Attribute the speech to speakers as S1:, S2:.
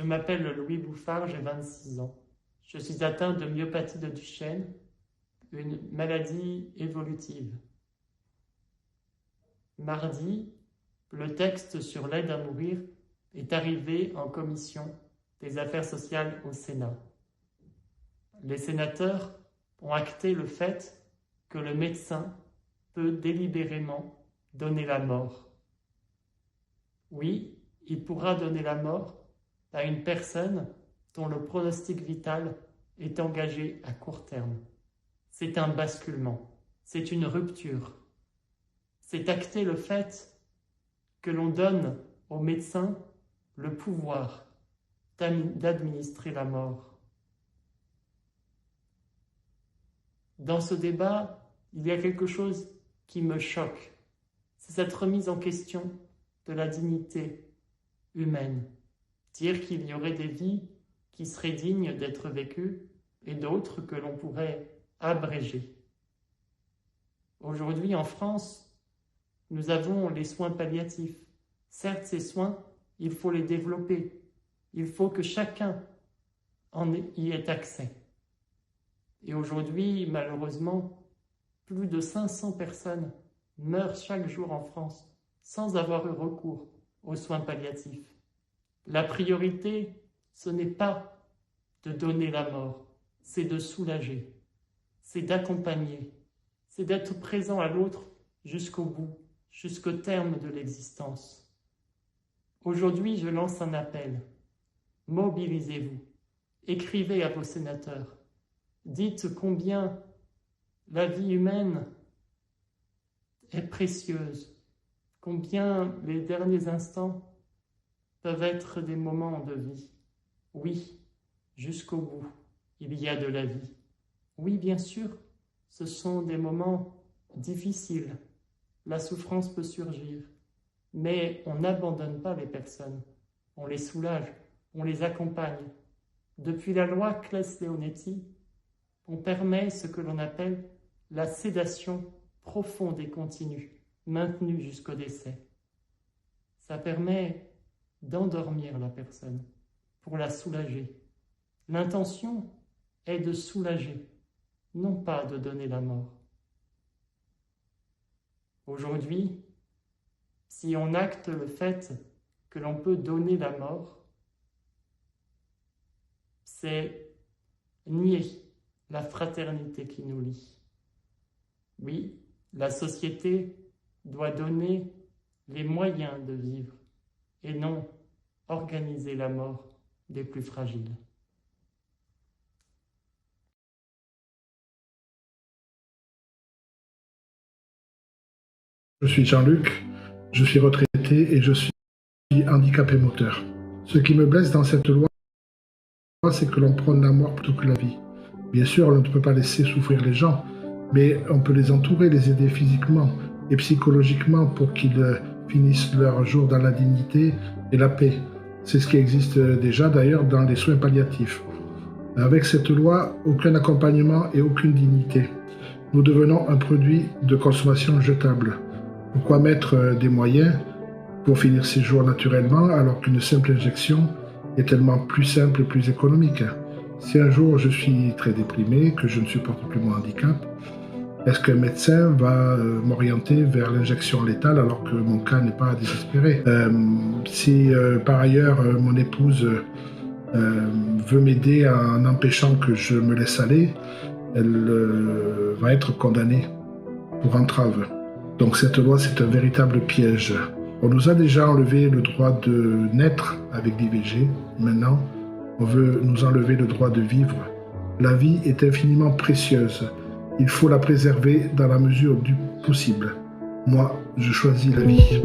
S1: m'appelle Louis Bouffard, j'ai 26 ans. Je suis atteint de myopathie de Duchenne, une maladie évolutive. Mardi, le texte sur l'aide à mourir est arrivé en commission des affaires sociales au Sénat. Les sénateurs ont acté le fait que le médecin peut délibérément donner la mort. Oui, il pourra donner la mort à une personne dont le pronostic vital est engagé à court terme. C'est un basculement, c'est une rupture. C'est acter le fait que l'on donne au médecin le pouvoir d'administrer la mort. Dans ce débat, il y a quelque chose qui me choque. C'est cette remise en question de la dignité humaine. Dire qu'il y aurait des vies qui seraient dignes d'être vécues et d'autres que l'on pourrait abréger. Aujourd'hui, en France, nous avons les soins palliatifs. Certes, ces soins, il faut les développer. Il faut que chacun y ait accès. Et aujourd'hui, malheureusement, plus de 500 personnes meurent chaque jour en France sans avoir eu recours aux soins palliatifs. La priorité, ce n'est pas de donner la mort, c'est de soulager, c'est d'accompagner, c'est d'être présent à l'autre jusqu'au bout, jusqu'au terme de l'existence. Aujourd'hui, je lance un appel. Mobilisez-vous, écrivez à vos sénateurs, dites combien la vie humaine est précieuse, combien les derniers instants peuvent être des moments de vie. Oui, jusqu'au bout, il y a de la vie. Oui, bien sûr, ce sont des moments difficiles. La souffrance peut surgir, mais on n'abandonne pas les personnes. On les soulage, on les accompagne. Depuis la loi Claes-Leonetti, on permet ce que l'on appelle la sédation profonde et continue, maintenue jusqu'au décès. Ça permet d'endormir la personne, pour la soulager. L'intention est de soulager, non pas de donner la mort. Aujourd'hui, si on acte le fait que l'on peut donner la mort, c'est nier la fraternité qui nous lie. Oui, la société doit donner les moyens de vivre et non organiser la mort des plus fragiles.
S2: Je suis Jean-Luc, je suis retraité et je suis handicapé moteur. Ce qui me blesse dans cette loi, c'est que l'on prône la mort plutôt que la vie. Bien sûr, on ne peut pas laisser souffrir les gens, mais on peut les entourer, les aider physiquement et psychologiquement pour qu'ils finissent leur jour dans la dignité et la paix. C'est ce qui existe déjà d'ailleurs dans les soins palliatifs. Avec cette loi, aucun accompagnement et aucune dignité. Nous devenons un produit de consommation jetable. Pourquoi mettre des moyens pour finir ses jours naturellement alors qu'une simple injection est tellement plus simple et plus économique? Si un jour je suis très déprimé, que je ne supporte plus mon handicap, est-ce qu'un médecin va m'orienter vers l'injection létale alors que mon cas n'est pas désespéré? Si par ailleurs mon épouse veut m'aider en empêchant que je me laisse aller, elle va être condamnée pour entrave. Donc cette loi, c'est un véritable piège. On nous a déjà enlevé le droit de naître avec l'IVG. Maintenant, on veut nous enlever le droit de vivre. La vie est infiniment précieuse. Il faut la préserver dans la mesure du possible. Moi, je choisis la vie.